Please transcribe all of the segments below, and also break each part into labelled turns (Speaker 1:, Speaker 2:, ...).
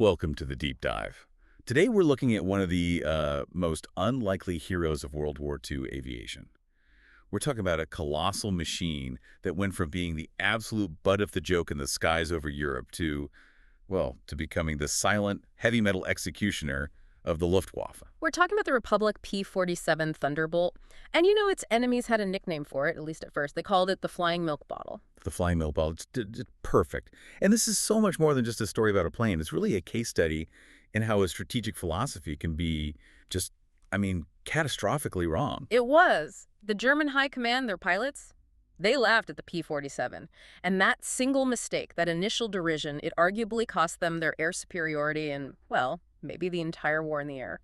Speaker 1: Welcome to the deep dive. Today we're looking at one of the most unlikely heroes of World War II aviation. We're talking about a colossal machine that went from being the absolute butt of the joke in the skies over Europe to, well, to becoming the silent, heavy metal executioner of the Luftwaffe.
Speaker 2: We're talking about the Republic P-47 Thunderbolt. And you know its enemies had a nickname for it, at least at first. They called it the Flying Milk Bottle.
Speaker 1: The flying mill ball, it's perfect. And this is so much more than just a story about a plane. It's really a case study in how a strategic philosophy can be just, catastrophically wrong.
Speaker 2: It was. The German high command, their pilots, they laughed at the P-47. And that single mistake, that initial derision, it arguably cost them their air superiority and, well, maybe the entire war in the air.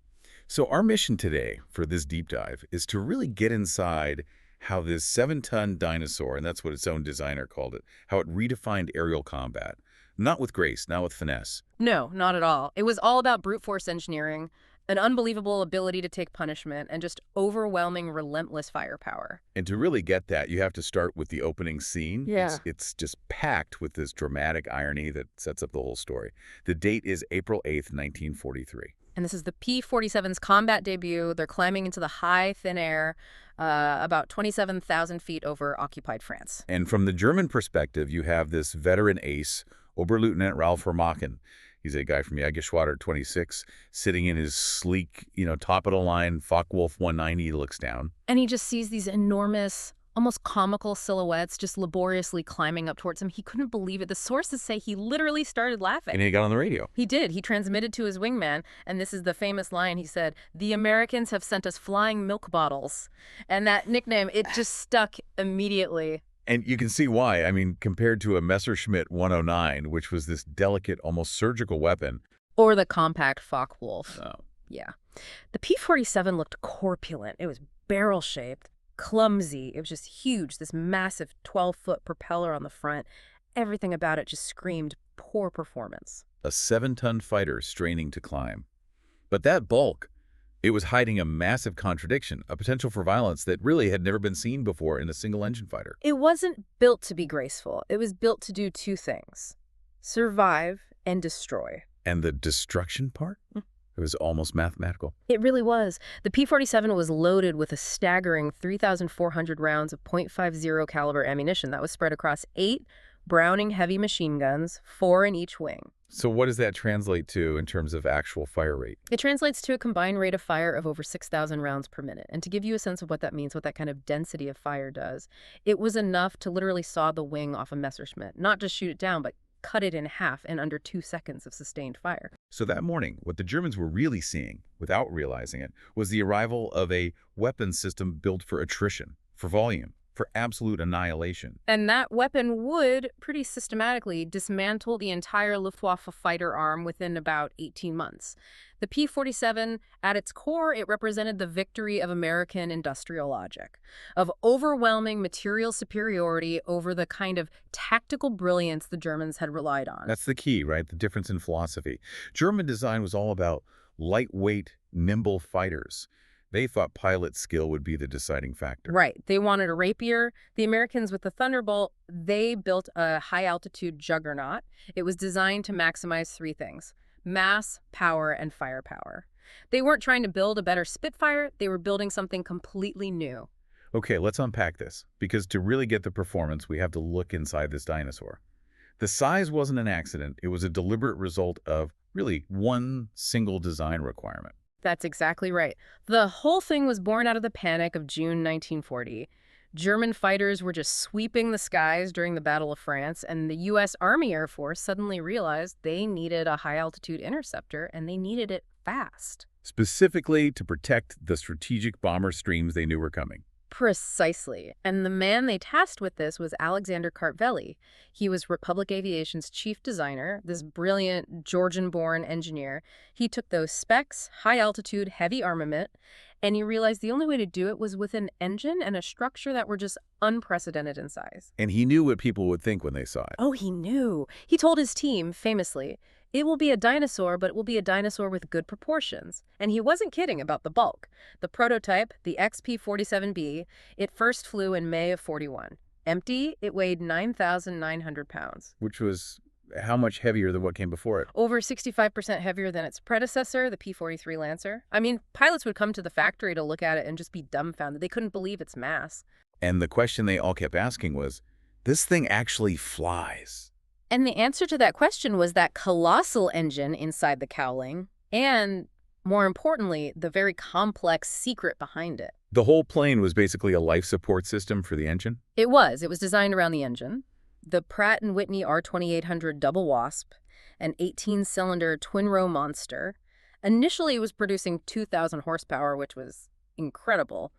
Speaker 1: So our mission today for this deep dive is to really get inside how this 7-ton dinosaur, and that's what its own designer called it, how it redefined aerial combat. Not with grace, not with finesse.
Speaker 2: No, not at all. It was all about brute force engineering, an unbelievable ability to take punishment, and just overwhelming, relentless firepower.
Speaker 1: And to really get that, you have to start with the opening scene.
Speaker 2: Yeah.
Speaker 1: It's just packed with this dramatic irony that sets up the whole story. The date is April 8th, 1943.
Speaker 2: And this is the P-47's combat debut. They're climbing into the high, thin air, about 27,000 feet over occupied France.
Speaker 1: And from the German perspective, you have this veteran ace, Oberleutnant Ralph Remachen. He's a guy from Jägerschwader 26, sitting in his sleek, top-of-the-line Focke-Wulf 190. He looks down.
Speaker 2: And he just sees these enormous, almost comical silhouettes just laboriously climbing up towards him. He couldn't believe it. The sources say he literally started laughing.
Speaker 1: And he got on the radio.
Speaker 2: He did. He transmitted to his wingman, and this is the famous line. He said, "The Americans have sent us flying milk bottles." And that nickname, it just stuck immediately.
Speaker 1: And you can see why. Compared to a Messerschmitt 109, which was this delicate, almost surgical weapon.
Speaker 2: Or the compact Focke-Wulf.
Speaker 1: Oh.
Speaker 2: Yeah. The P-47 looked corpulent. It was barrel-shaped, clumsy. It was just huge, this massive 12-foot propeller on the front. Everything about it just screamed poor performance.
Speaker 1: A 7-ton fighter straining to climb. But that bulk, it was hiding a massive contradiction, a potential for violence that really had never been seen before in a single-engine fighter.
Speaker 2: It wasn't built to be graceful. It was built to do two things: survive and destroy.
Speaker 1: And the destruction part? It was almost mathematical.
Speaker 2: It really was. The P-47 was loaded with a staggering 3,400 rounds of .50 caliber ammunition that was spread across 8 Browning heavy machine guns, 4 in each wing.
Speaker 1: So what does that translate to in terms of actual fire rate?
Speaker 2: It translates to a combined rate of fire of over 6,000 rounds per minute. And to give you a sense of what that means, what that kind of density of fire does, it was enough to literally saw the wing off a Messerschmitt. Not just shoot it down, but cut it in half in under 2 seconds of sustained fire.
Speaker 1: So that morning, what the Germans were really seeing, without realizing it, was the arrival of a weapons system built for attrition, for volume, for absolute annihilation.
Speaker 2: And that weapon would, pretty systematically, dismantle the entire Luftwaffe fighter arm within about 18 months. The P-47, at its core, it represented the victory of American industrial logic, of overwhelming material superiority over the kind of tactical brilliance the Germans had relied on.
Speaker 1: That's the key, right? The difference in philosophy. German design was all about lightweight, nimble fighters. They thought pilot skill would be the deciding factor.
Speaker 2: Right. They wanted a rapier. The Americans with the Thunderbolt, they built a high-altitude juggernaut. It was designed to maximize 3 things: mass, power, and firepower. They weren't trying to build a better Spitfire. They were building something completely new.
Speaker 1: Okay, let's unpack this, because to really get the performance, we have to look inside this dinosaur. The size wasn't an accident. It was a deliberate result of, really, one single design requirement.
Speaker 2: That's exactly right. The whole thing was born out of the panic of June 1940. German fighters were just sweeping the skies during the Battle of France, and the U.S. Army Air Force suddenly realized they needed a high-altitude interceptor, and they needed it fast.
Speaker 1: Specifically to protect the strategic bomber streams they knew were coming.
Speaker 2: Precisely. And the man they tasked with this was Alexander Kartveli. He was Republic Aviation's chief designer, this brilliant Georgian-born engineer. He took those specs, high-altitude, heavy armament, and he realized the only way to do it was with an engine and a structure that were just unprecedented in size.
Speaker 1: And he knew what people would think when they saw it.
Speaker 2: Oh, he knew. He told his team, famously, "It will be a dinosaur, but it will be a dinosaur with good proportions." And he wasn't kidding about the bulk. The prototype, the XP-47B, it first flew in May of '41. Empty, it weighed 9,900 pounds.
Speaker 1: Which was how much heavier than what came before it?
Speaker 2: Over 65% heavier than its predecessor, the P-43 Lancer. I mean, pilots would come to the factory to look at it and just be dumbfounded. They couldn't believe its mass.
Speaker 1: And the question they all kept asking was, this thing actually flies?
Speaker 2: And the answer to that question was that colossal engine inside the cowling, and, more importantly, the very complex secret behind it.
Speaker 1: The whole plane was basically a life support system for the engine?
Speaker 2: It was. It was designed around the engine. The Pratt & Whitney R2800 Double Wasp, an 18-cylinder twin-row monster. Initially, it was producing 2,000 horsepower, which was incredible,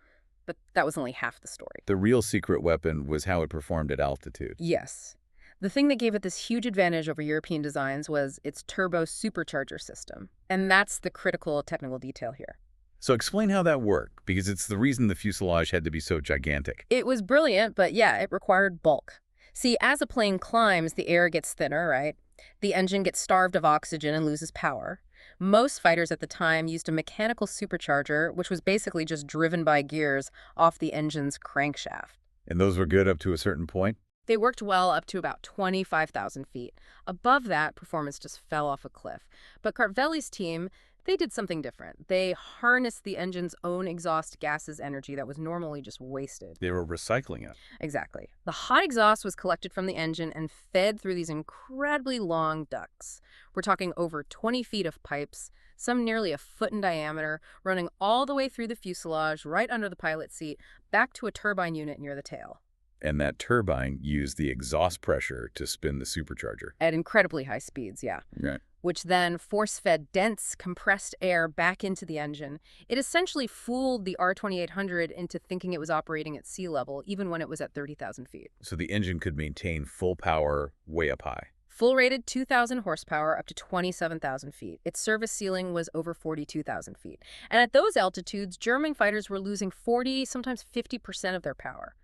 Speaker 2: but that was only half the story.
Speaker 1: The real secret weapon was how it performed at altitude.
Speaker 2: Yes. The thing that gave it this huge advantage over European designs was its turbo-supercharger system. And that's the critical technical detail here.
Speaker 1: So explain how that worked, because it's the reason the fuselage had to be so gigantic.
Speaker 2: It was brilliant, but yeah, it required bulk. See, as a plane climbs, the air gets thinner, right? The engine gets starved of oxygen and loses power. Most fighters at the time used a mechanical supercharger, which was basically just driven by gears off the engine's crankshaft.
Speaker 1: And those were good up to a certain point?
Speaker 2: They worked well up to about 25,000 feet. Above that, performance just fell off a cliff. But Carvelli's team, they did something different. They harnessed the engine's own exhaust gas's energy that was normally just wasted.
Speaker 1: They were recycling it.
Speaker 2: Exactly. The hot exhaust was collected from the engine and fed through these incredibly long ducts. We're talking over 20 feet of pipes, some nearly a foot in diameter, running all the way through the fuselage, right under the pilot's seat, back to a turbine unit near the tail.
Speaker 1: And that turbine used the exhaust pressure to spin the supercharger.
Speaker 2: At incredibly high speeds, yeah.
Speaker 1: Right.
Speaker 2: Which then force-fed dense, compressed air back into the engine. It essentially fooled the R2800 into thinking it was operating at sea level, even when it was at 30,000 feet.
Speaker 1: So the engine could maintain full power way up high.
Speaker 2: Full-rated 2,000 horsepower up to 27,000 feet. Its service ceiling was over 42,000 feet. And at those altitudes, German fighters were losing 40, sometimes 50% of their power.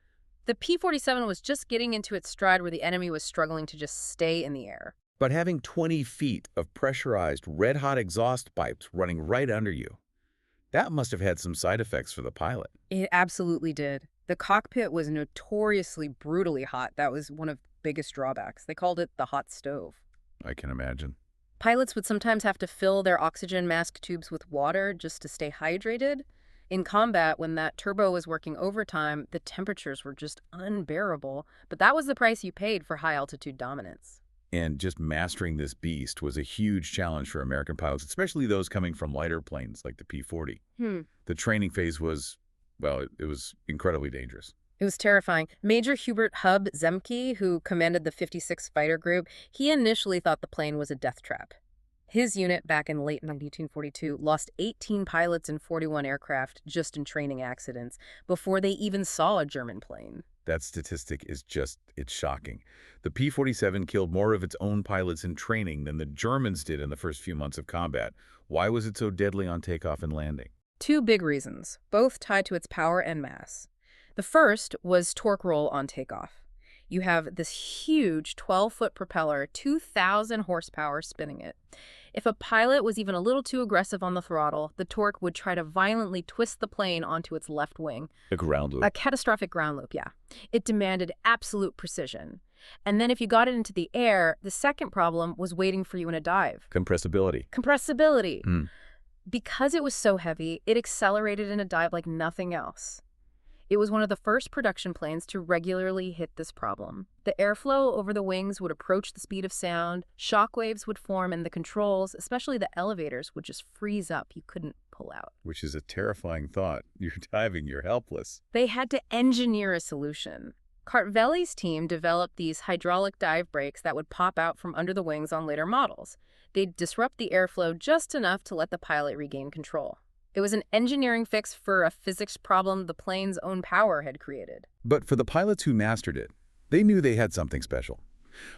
Speaker 2: The P-47 was just getting into its stride where the enemy was struggling to just stay in the air.
Speaker 1: But having 20 feet of pressurized, red-hot exhaust pipes running right under you, that must have had some side effects for the pilot.
Speaker 2: It absolutely did. The cockpit was notoriously brutally hot. That was one of the biggest drawbacks. They called it the hot stove.
Speaker 1: I can imagine.
Speaker 2: Pilots would sometimes have to fill their oxygen mask tubes with water just to stay hydrated. In combat, when that turbo was working overtime, the temperatures were just unbearable. But that was the price you paid for high-altitude dominance.
Speaker 1: And just mastering this beast was a huge challenge for American pilots, especially those coming from lighter planes like the P-40. The training phase was, well, it was incredibly dangerous.
Speaker 2: It was terrifying. Major Hubert Hub Zemke, who commanded the 56th Fighter Group, he initially thought the plane was a death trap. His unit, back in late 1942, lost 18 pilots and 41 aircraft just in training accidents before they even saw a German plane.
Speaker 1: That statistic is just, it's shocking. The P-47 killed more of its own pilots in training than the Germans did in the first few months of combat. Why was it so deadly on takeoff and landing?
Speaker 2: Two big reasons, both tied to its power and mass. The first was torque roll on takeoff. You have this huge 12-foot propeller, 2,000 horsepower spinning it. If a pilot was even a little too aggressive on the throttle, the torque would try to violently twist the plane onto its left wing.
Speaker 1: A ground loop.
Speaker 2: A catastrophic ground loop, yeah. It demanded absolute precision. And then if you got it into the air, the second problem was waiting for you in a dive.
Speaker 1: Compressibility.
Speaker 2: Compressibility. Because it was so heavy, it accelerated in a dive like nothing else. It was one of the first production planes to regularly hit this problem. The airflow over the wings would approach the speed of sound, shock waves would form, and the controls, especially the elevators, would just freeze up. You couldn't pull out.
Speaker 1: Which is a terrifying thought. You're diving, you're helpless.
Speaker 2: They had to engineer a solution. Carvelli's team developed these hydraulic dive brakes that would pop out from under the wings on later models. They'd disrupt the airflow just enough to let the pilot regain control. It was an engineering fix for a physics problem the plane's own power had created.
Speaker 1: But for the pilots who mastered it, they knew they had something special.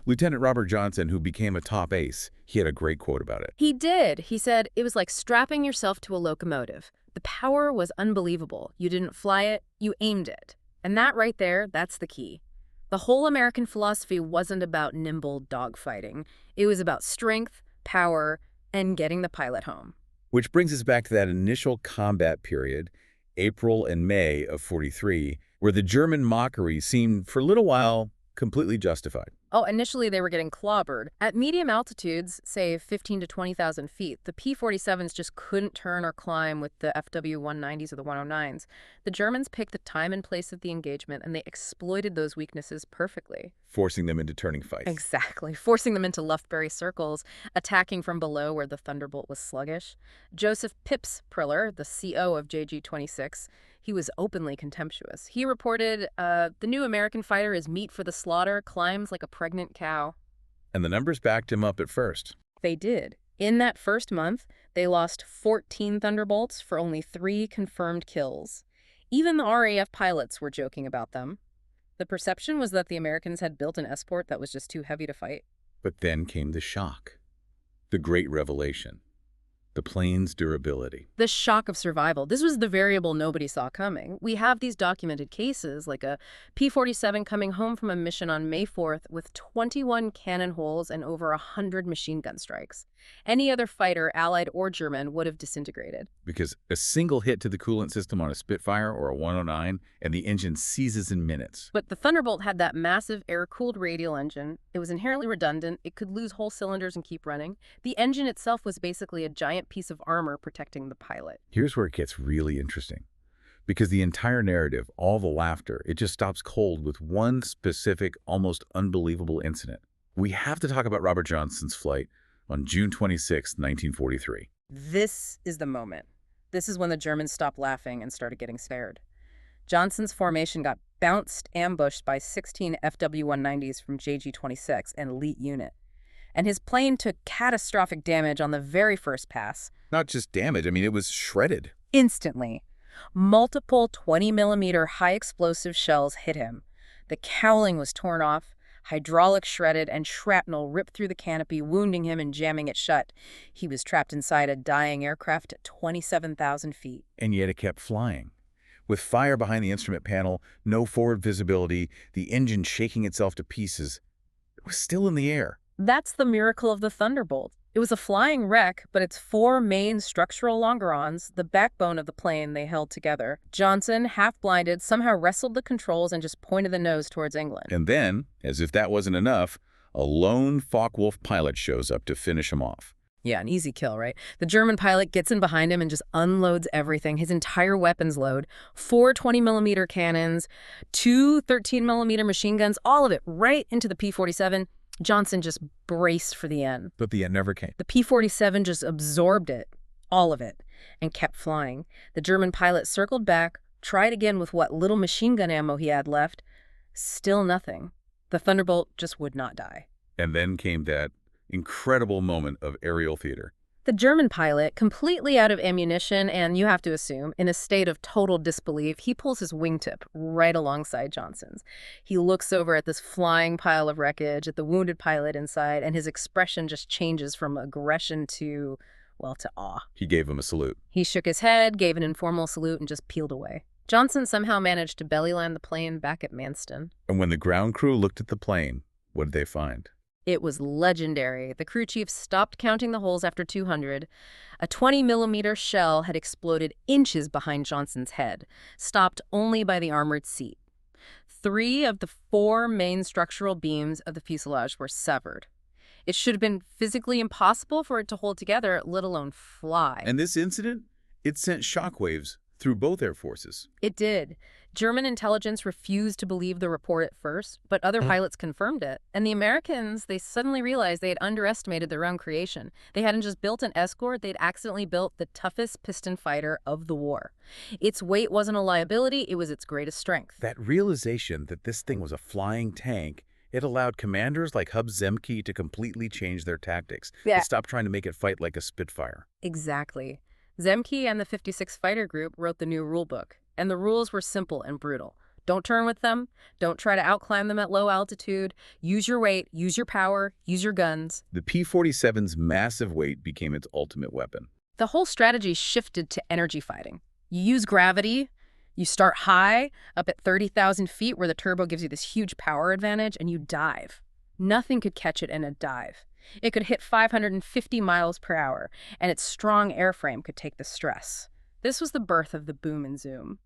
Speaker 1: Lieutenant Robert Johnson, who became a top ace, he had a great quote about it.
Speaker 2: He did. He said, "It was like strapping yourself to a locomotive. The power was unbelievable. You didn't fly it, you aimed it." And that right there, that's the key. The whole American philosophy wasn't about nimble dogfighting. It was about strength, power, and getting the pilot home.
Speaker 1: Which brings us back to that initial combat period, April and May of '43, where the German mockery seemed, for a little while, completely justified.
Speaker 2: Oh, initially they were getting clobbered. At medium altitudes, say 15 to 20,000 feet, the P-47s just couldn't turn or climb with the FW-190s or the 109s. The Germans picked the time and place of the engagement, and they exploited those weaknesses perfectly.
Speaker 1: forcing them into turning fights.
Speaker 2: Exactly, forcing them into Luftberry circles, attacking from below where the Thunderbolt was sluggish. Joseph Pips Priller, the CO of JG-26, he was openly contemptuous. He reported, the new American fighter is meat for the slaughter, climbs like a pregnant cow.
Speaker 1: And the numbers backed him up at first.
Speaker 2: They did. In that first month, they lost 14 Thunderbolts for only 3 confirmed kills. Even the RAF pilots were joking about them. The perception was that the Americans had built an escort that was just too heavy to fight.
Speaker 1: But then came the shock. The great revelation. The plane's durability.
Speaker 2: The shock of survival. This was the variable nobody saw coming. We have these documented cases, like a P-47 coming home from a mission on May 4th with 21 cannon holes and over 100 machine gun strikes. Any other fighter, Allied or German, would have disintegrated.
Speaker 1: Because a single hit to the coolant system on a Spitfire or a 109 and the engine seizes in minutes.
Speaker 2: But the Thunderbolt had that massive air-cooled radial engine. It was inherently redundant. It could lose whole cylinders and keep running. The engine itself was basically a giant piece of armor protecting the pilot.
Speaker 1: Here's where it gets really interesting. Because the entire narrative, all the laughter, it just stops cold with one specific, almost unbelievable incident. We have to talk about Robert Johnson's flight on June 26, 1943.
Speaker 2: This is the moment. This is when the Germans stopped laughing and started getting scared. Johnson's formation got bounced, ambushed by 16 FW-190s from JG-26, an elite unit. And his plane took catastrophic damage on the very first pass.
Speaker 1: Not just damage, I mean, it was shredded.
Speaker 2: Instantly. Multiple 20-millimeter high-explosive shells hit him. The cowling was torn off, hydraulics shredded, and shrapnel ripped through the canopy, wounding him and jamming it shut. He was trapped inside a dying aircraft at 27,000 feet.
Speaker 1: And yet it kept flying. With fire behind the instrument panel, no forward visibility, the engine shaking itself to pieces, it was still in the air.
Speaker 2: That's the miracle of the Thunderbolt. It was a flying wreck, but its 4 main structural longerons, the backbone of the plane they held together. Johnson, half-blinded, somehow wrestled the controls and just pointed the nose towards England.
Speaker 1: And then, as if that wasn't enough, a lone Focke-Wulf pilot shows up to finish him off.
Speaker 2: Yeah, an easy kill, right? The German pilot gets in behind him and just unloads everything, his entire weapons load, 4 20-millimeter cannons, 2 13-millimeter machine guns, all of it right into the P-47. Johnson just braced for the end.
Speaker 1: But the end never came.
Speaker 2: The P-47 just absorbed it, all of it, and kept flying. The German pilot circled back, tried again with what little machine gun ammo he had left. Still nothing. The Thunderbolt just would not die.
Speaker 1: And then came that incredible moment of aerial theater.
Speaker 2: The German pilot, completely out of ammunition and, you have to assume, in a state of total disbelief, he pulls his wingtip right alongside Johnson's. He looks over at this flying pile of wreckage, at the wounded pilot inside, and his expression just changes from aggression to, well, to awe.
Speaker 1: He gave him a salute.
Speaker 2: He shook his head, gave an informal salute, and just peeled away. Johnson somehow managed to belly land the plane back at Manston.
Speaker 1: And when the ground crew looked at the plane, what did they find?
Speaker 2: It was legendary. The crew chief stopped counting the holes after 200. A 20-millimeter shell had exploded inches behind Johnson's head, stopped only by the armored seat. 3 of the 4 main structural beams of the fuselage were severed. It should have been physically impossible for it to hold together, let alone fly.
Speaker 1: And this incident, it sent shockwaves through both air forces.
Speaker 2: It did. German intelligence refused to believe the report at first, but other pilots confirmed it. And the Americans, they suddenly realized they had underestimated their own creation. They hadn't just built an escort, they'd accidentally built the toughest piston fighter of the war. Its weight wasn't a liability, it was its greatest strength.
Speaker 1: That realization that this thing was a flying tank, it allowed commanders like Hub Zemke to completely change their tactics.
Speaker 2: Yeah.
Speaker 1: To stop trying to make it fight like a Spitfire.
Speaker 2: Exactly. Zemke and the 56 Fighter Group wrote the new rulebook, and the rules were simple and brutal. Don't turn with them. Don't try to outclimb them at low altitude. Use your weight, use your power, use your guns.
Speaker 1: The P-47's massive weight became its ultimate weapon.
Speaker 2: The whole strategy shifted to energy fighting. You use gravity, you start high, up at 30,000 feet where the turbo gives you this huge power advantage, and you dive. Nothing could catch it in a dive. It could hit 550 miles per hour, and its strong airframe could take the stress. This was the birth of the boom and zoom.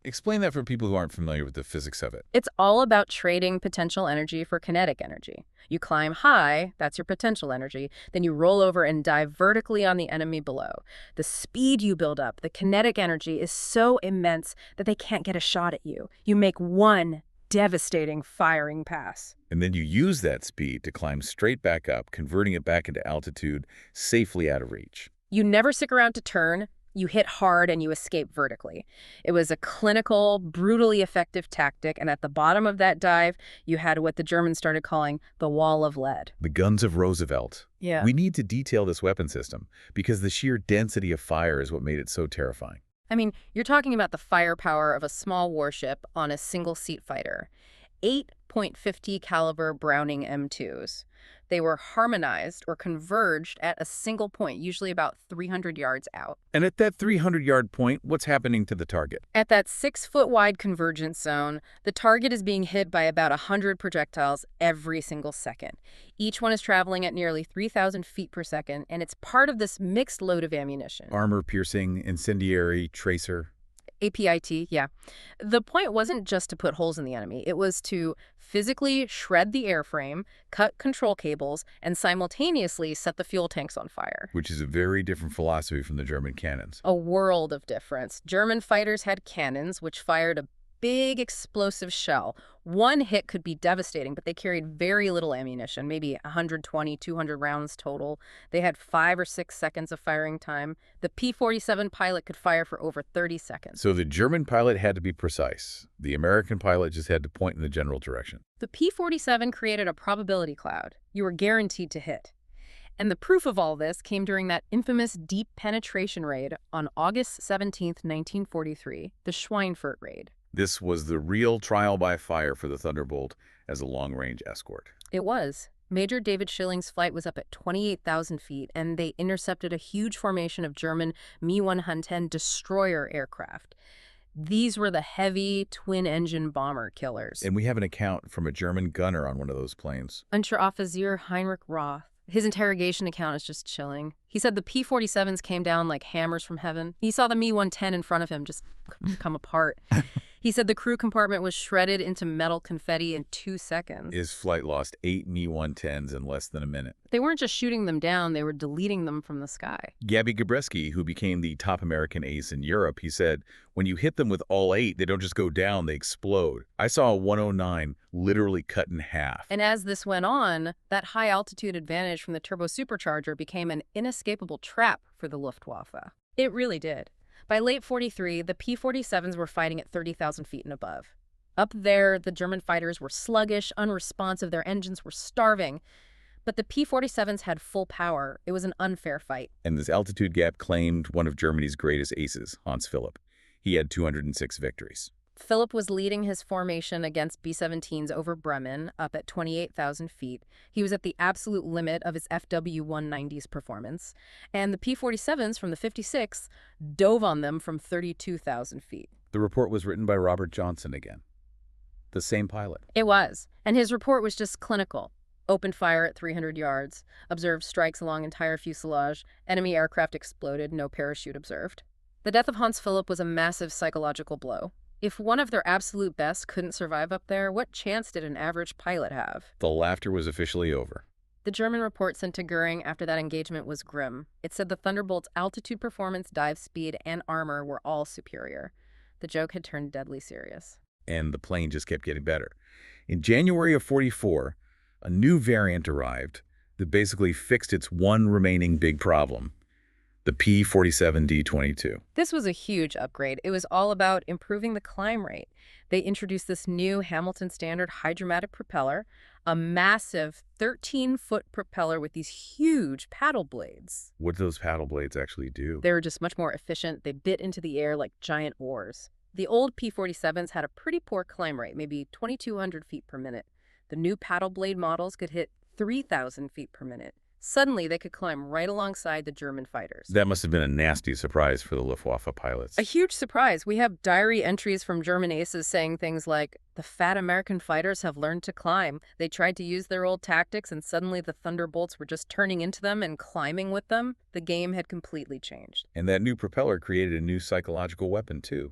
Speaker 1: Explain that for people who aren't familiar with the physics of it.
Speaker 2: It's all about trading potential energy for kinetic energy. You climb high, that's your potential energy, then you roll over and dive vertically on the enemy below. The speed you build up, the kinetic energy, is so immense that they can't get a shot at you. You make one devastating firing pass.
Speaker 1: And then you use that speed to climb straight back up, converting it back into altitude safely out of reach.
Speaker 2: You never stick around to turn. You hit hard and you escape vertically. It was a clinical, brutally effective tactic, and at the bottom of that dive, you had what the Germans started calling the wall of lead.
Speaker 1: The guns of Roosevelt.
Speaker 2: Yeah.
Speaker 1: We need to detail this weapon system because the sheer density of fire is what made it so terrifying.
Speaker 2: I mean, you're talking about the firepower of a small warship on a single-seat fighter. 8.50 caliber Browning M2s. They were harmonized or converged at a single point, usually about 300 yards out.
Speaker 1: And at that 300-yard point, what's happening to the target?
Speaker 2: At that 6-foot-wide convergence zone, the target is being hit by about 100 projectiles every single second. Each one is traveling at nearly 3,000 feet per second, and it's part of this mixed load of ammunition.
Speaker 1: Armor-piercing, incendiary, tracer.
Speaker 2: APIT, yeah. The point wasn't just to put holes in the enemy. It was to physically shred the airframe, cut control cables, and simultaneously set the fuel tanks on fire.
Speaker 1: Which is a very different philosophy from the German cannons.
Speaker 2: A world of difference. German fighters had cannons, which fired a big explosive shell. One hit could be devastating, but they carried very little ammunition, maybe 120, 200 rounds total. They had 5 or 6 seconds of firing time. The P-47 pilot could fire for over 30 seconds.
Speaker 1: So the German pilot had to be precise. The American pilot just had to point in the general direction.
Speaker 2: The P-47 created a probability cloud. You were guaranteed to hit. And the proof of all this came during that infamous deep penetration raid on August 17, 1943, the Schweinfurt raid.
Speaker 1: This was the real trial by fire for the Thunderbolt as a long-range escort.
Speaker 2: It was. Major David Schilling's flight was up at 28,000 feet, and they intercepted a huge formation of German Me-110 destroyer aircraft. These were the heavy, twin-engine bomber killers.
Speaker 1: And we have an account from a German gunner on one of those planes.
Speaker 2: Unteroffizier Heinrich Roth. His interrogation account is just chilling. He said the P-47s came down like hammers from heaven. He saw the Me-110 in front of him just come apart. He said the crew compartment was shredded into metal confetti in 2 seconds.
Speaker 1: His flight lost 8 Me-110s in less than a minute.
Speaker 2: They weren't just shooting them down, they were deleting them from the sky.
Speaker 1: Gabby Gabreski, who became the top American ace in Europe, he said, when you hit them with all 8, they don't just go down, they explode. I saw a 109 literally cut in half.
Speaker 2: And as this went on, that high-altitude advantage from the turbo-supercharger became an inescapable trap for the Luftwaffe. It really did. By late 43, the P-47s were fighting at 30,000 feet and above. Up there, the German fighters were sluggish, unresponsive, their engines were starving. But the P-47s had full power. It was an unfair fight.
Speaker 1: And this altitude gap claimed one of Germany's greatest aces, Hans Philipp. He had 206 victories.
Speaker 2: Philipp was leading his formation against B-17s over Bremen, up at 28,000 feet. He was at the absolute limit of his FW-190's performance. And the P-47s from the 56 dove on them from 32,000 feet.
Speaker 1: The report was written by Robert Johnson again. The same pilot.
Speaker 2: It was. And his report was just clinical. Opened fire at 300 yards. Observed strikes along entire fuselage. Enemy aircraft exploded. No parachute observed. The death of Hans Philipp was a massive psychological blow. If one of their absolute best couldn't survive up there, what chance did an average pilot have?
Speaker 1: The laughter was officially over.
Speaker 2: The German report sent to Goering after that engagement was grim. It said the Thunderbolt's altitude performance, dive speed, and armor were all superior. The joke had turned deadly serious.
Speaker 1: And the plane just kept getting better. In January of 44, a new variant arrived that basically fixed its one remaining big problem. The P-47 D-22.
Speaker 2: This was a huge upgrade. It was all about improving the climb rate. They introduced this new Hamilton Standard hydromatic propeller, a massive 13-foot propeller with these huge paddle blades.
Speaker 1: What do those paddle blades actually do?
Speaker 2: They were just much more efficient. They bit into the air like giant oars. The old P-47s had a pretty poor climb rate, maybe 2,200 feet per minute. The new paddle blade models could hit 3,000 feet per minute. Suddenly, they could climb right alongside the German fighters.
Speaker 1: That must have been a nasty surprise for the Luftwaffe pilots.
Speaker 2: A huge surprise. We have diary entries from German aces saying things like, the fat American fighters have learned to climb. They tried to use their old tactics, and suddenly the Thunderbolts were just turning into them and climbing with them. The game had completely changed.
Speaker 1: And that new propeller created a new psychological weapon, too.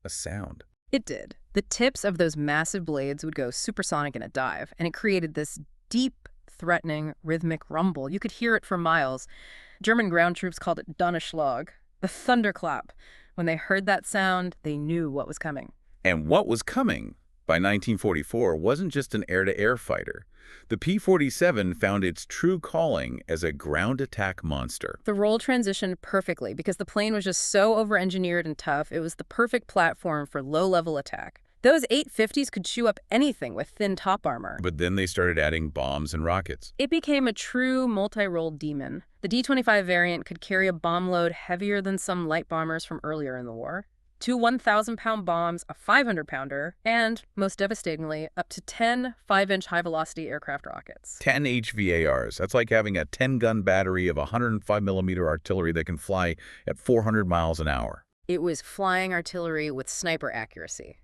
Speaker 1: A sound.
Speaker 2: It did. The tips of those massive blades would go supersonic in a dive, and it created this deep, threatening, rhythmic rumble. You could hear it for miles. German ground troops called it Donnerschlag, the thunderclap. When they heard that sound, they knew what was coming.
Speaker 1: And what was coming by 1944 wasn't just an air-to-air fighter. The P-47 found its true calling as a ground attack monster.
Speaker 2: The role transitioned perfectly because the plane was just so over-engineered and tough. It was the perfect platform for low-level attack. Those 850s could chew up anything with thin top armor.
Speaker 1: But then they started adding bombs and rockets.
Speaker 2: It became a true multi-role demon. The D-25 variant could carry a bomb load heavier than some light bombers from earlier in the war. 2 1,000-pound bombs, a 500-pounder, and, most devastatingly, up to 10 5-inch high-velocity aircraft rockets.
Speaker 1: 10 HVARs. That's like having a 10-gun battery of 105mm artillery that can fly at 400 miles an hour.
Speaker 2: It was flying artillery with sniper accuracy.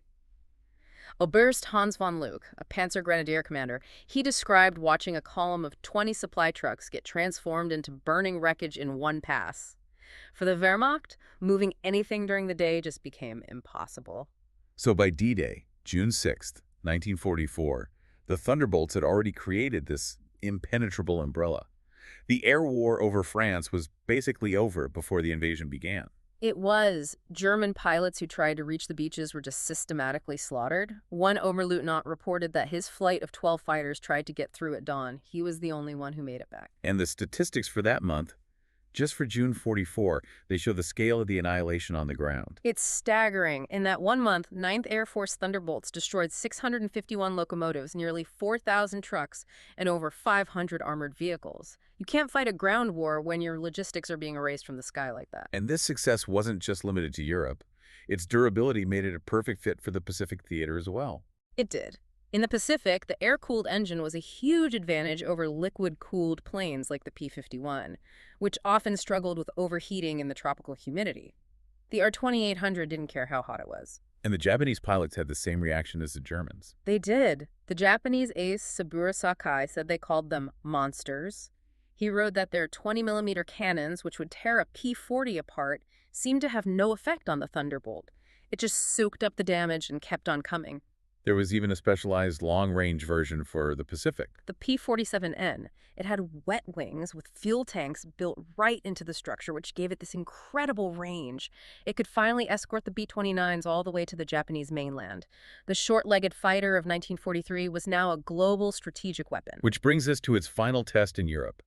Speaker 2: Oberst Hans von Luke, a Panzer Grenadier commander, he described watching a column of 20 supply trucks get transformed into burning wreckage in one pass. For the Wehrmacht, moving anything during the day just became impossible.
Speaker 1: So by D-Day, June 6, 1944, the Thunderbolts had already created this impenetrable umbrella. The air war over France was basically over before the invasion began.
Speaker 2: It was. German pilots who tried to reach the beaches were just systematically slaughtered. One Oberleutnant reported that his flight of 12 fighters tried to get through at dawn. He was the only one who made it back.
Speaker 1: And the statistics for that month, just for June 44, they show the scale of the annihilation on the ground.
Speaker 2: It's staggering. In that 1 month, 9th Air Force Thunderbolts destroyed 651 locomotives, nearly 4,000 trucks, and over 500 armored vehicles. You can't fight a ground war when your logistics are being erased from the sky like that.
Speaker 1: And this success wasn't just limited to Europe. Its durability made it a perfect fit for the Pacific theater as well.
Speaker 2: It did. In the Pacific, the air-cooled engine was a huge advantage over liquid-cooled planes like the P-51, which often struggled with overheating in the tropical humidity. The R-2800 didn't care how hot it was.
Speaker 1: And the Japanese pilots had the same reaction as the Germans.
Speaker 2: They did. The Japanese ace Saburo Sakai said they called them monsters. He wrote that their 20mm cannons, which would tear a P-40 apart, seemed to have no effect on the Thunderbolt. It just soaked up the damage and kept on coming.
Speaker 1: There was even a specialized long-range version for the Pacific.
Speaker 2: The P-47N. It had wet wings with fuel tanks built right into the structure, which gave it this incredible range. It could finally escort the B-29s all the way to the Japanese mainland. The short-legged fighter of 1943 was now a global strategic weapon.
Speaker 1: Which brings us to its final test in Europe,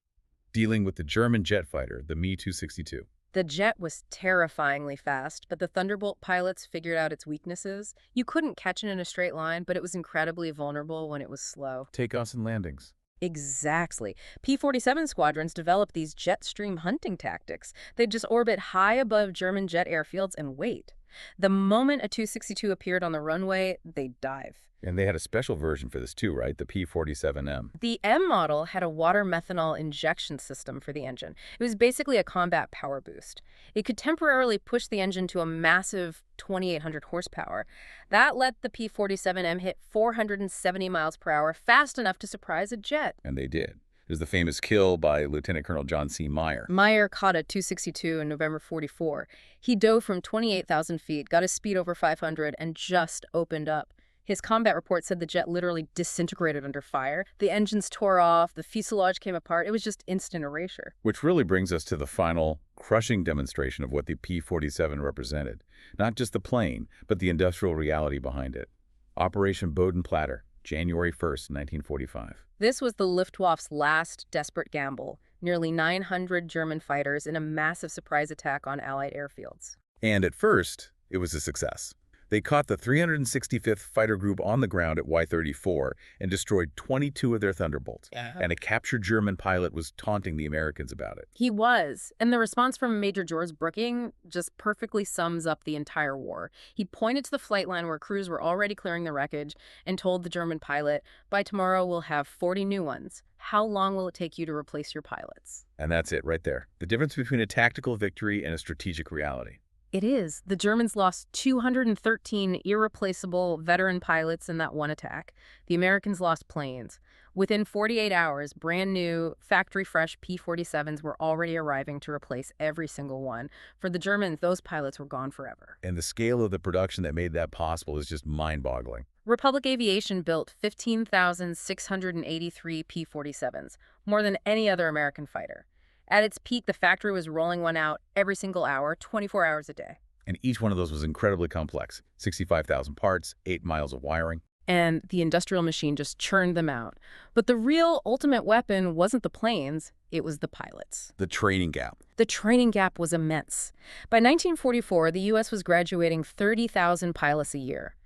Speaker 1: dealing with the German jet fighter, the Me-262.
Speaker 2: The jet was terrifyingly fast, but the Thunderbolt pilots figured out its weaknesses. You couldn't catch it in a straight line, but it was incredibly vulnerable when it was slow.
Speaker 1: Takeoffs and landings.
Speaker 2: Exactly. P-47 squadrons developed these jet stream hunting tactics. They'd just orbit high above German jet airfields and wait. The moment a 262 appeared on the runway, they'd dive.
Speaker 1: And they had a special version for this too, right? The P-47M.
Speaker 2: The M model had a water methanol injection system for the engine. It was basically a combat power boost. It could temporarily push the engine to a massive 2,800 horsepower. That let the P-47M hit 470 miles per hour, fast enough to surprise a jet.
Speaker 1: And they did. There's the famous kill by Lieutenant Colonel John C. Meyer.
Speaker 2: Meyer caught a 262 in November 44. He dove from 28,000 feet, got his speed over 500, and just opened up. His combat report said the jet literally disintegrated under fire. The engines tore off, the fuselage came apart. It was just instant erasure.
Speaker 1: Which really brings us to the final, crushing demonstration of what the P-47 represented. Not just the plane, but the industrial reality behind it. Operation Bodenplatte, January 1st, 1945.
Speaker 2: This was the Luftwaffe's last desperate gamble. Nearly 900 German fighters in a massive surprise attack on Allied airfields.
Speaker 1: And at first, it was a success. They caught the 365th Fighter Group on the ground at Y-34 and destroyed 22 of their Thunderbolts. And a captured German pilot was taunting the Americans about it.
Speaker 2: He was. And the response from Major George Brooking just perfectly sums up the entire war. He pointed to the flight line where crews were already clearing the wreckage and told the German pilot, "By tomorrow, we'll have 40 new ones. How long will it take you to replace your pilots?"
Speaker 1: And that's it right there. The difference between a tactical victory and a strategic reality.
Speaker 2: It is. The Germans lost 213 irreplaceable veteran pilots in that one attack. The Americans lost planes. Within 48 hours, brand new, factory fresh P-47s were already arriving to replace every single one. For the Germans, those pilots were gone forever.
Speaker 1: And the scale of the production that made that possible is just mind-boggling.
Speaker 2: Republic Aviation built 15,683 P-47s, more than any other American fighter. At its peak, the factory was rolling one out every single hour, 24 hours a day.
Speaker 1: And each one of those was incredibly complex. 65,000 parts, 8 miles of wiring.
Speaker 2: And the industrial machine just churned them out. But the real ultimate weapon wasn't the planes, it was the pilots.
Speaker 1: The training gap.
Speaker 2: The training gap was immense. By 1944, the U.S. was graduating 30,000 pilots a year.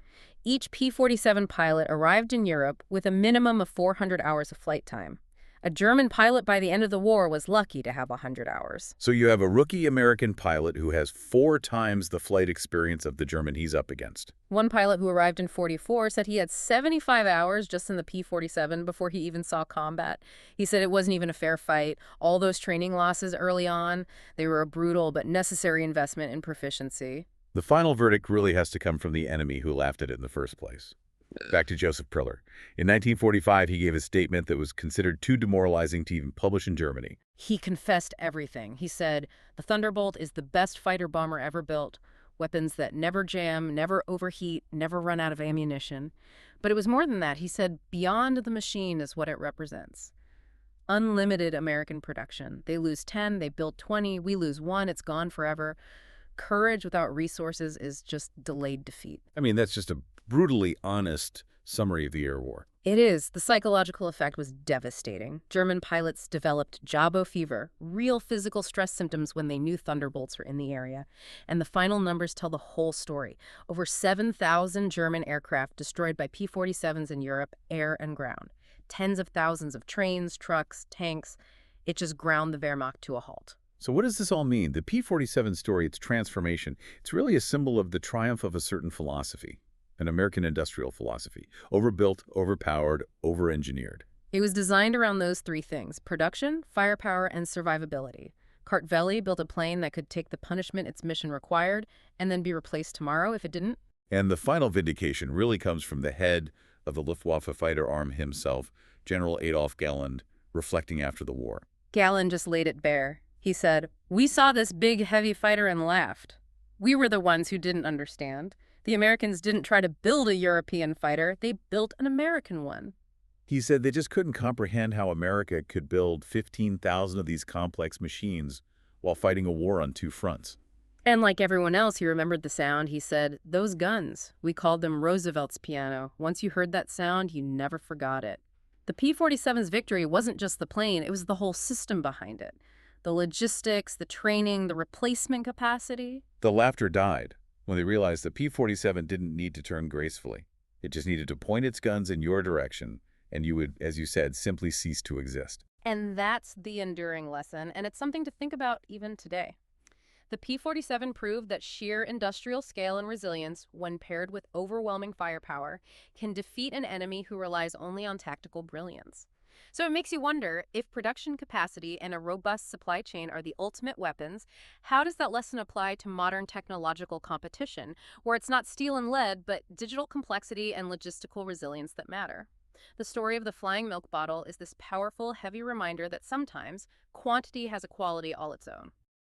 Speaker 2: Each P-47 pilot arrived in Europe with a minimum of 400 hours of flight time. A German pilot by the end of the war was lucky to have 100 hours.
Speaker 1: So you have a rookie American pilot who has 4 times the flight experience of the German he's up against.
Speaker 2: One pilot who arrived in '44 said he had 75 hours just in the P-47 before he even saw combat. He said it wasn't even a fair fight. All those training losses early on, they were a brutal but necessary investment in proficiency.
Speaker 1: The final verdict really has to come from the enemy who laughed at it in the first place. Back to Joseph Priller. In 1945, he gave a statement that was considered too demoralizing to even publish in Germany.
Speaker 2: He confessed everything. He said, "The Thunderbolt is the best fighter bomber ever built. Weapons that never jam, never overheat, never run out of ammunition." But it was more than that. He said, beyond the machine is what it represents. Unlimited American production. They lose 10, they build 20, we lose 1, it's gone forever. Courage without resources is just delayed defeat.
Speaker 1: I mean, that's just a brutally honest summary of the air war.
Speaker 2: It is. The psychological effect was devastating. German pilots developed Jabo fever, real physical stress symptoms when they knew Thunderbolts were in the area. And the final numbers tell the whole story. Over 7,000 German aircraft destroyed by P-47s in Europe, air and ground. Tens of thousands of trains, trucks, tanks. It just ground the Wehrmacht to a halt.
Speaker 1: So what does this all mean? The P-47 story, its transformation, it's really a symbol of the triumph of a certain philosophy. An American industrial philosophy. Overbuilt, overpowered, over-engineered.
Speaker 2: It was designed around those 3 things: production, firepower, and survivability. Kartveli built a plane that could take the punishment its mission required and then be replaced tomorrow if it didn't.
Speaker 1: And the final vindication really comes from the head of the Luftwaffe fighter arm himself, General Adolf Galland, reflecting after the war.
Speaker 2: Galland just laid it bare. He said, "We saw this big, heavy fighter and laughed. We were the ones who didn't understand. The Americans didn't try to build a European fighter, they built an American one."
Speaker 1: He said they just couldn't comprehend how America could build 15,000 of these complex machines while fighting a war on 2 fronts.
Speaker 2: And like everyone else, he remembered the sound. He said, "Those guns, we called them Roosevelt's piano. Once you heard that sound, you never forgot it." The P-47's victory wasn't just the plane, it was the whole system behind it. The logistics, the training, the replacement capacity.
Speaker 1: The laughter died when they realized the P-47 didn't need to turn gracefully. It just needed to point its guns in your direction, and you would, as you said, simply cease to exist.
Speaker 2: And that's the enduring lesson, and it's something to think about even today. The P-47 proved that sheer industrial scale and resilience, when paired with overwhelming firepower, can defeat an enemy who relies only on tactical brilliance. So it makes you wonder, if production capacity and a robust supply chain are the ultimate weapons, how does that lesson apply to modern technological competition, where it's not steel and lead, but digital complexity and logistical resilience that matter? The story of the flying milk bottle is this powerful, heavy reminder that sometimes quantity has a quality all its own.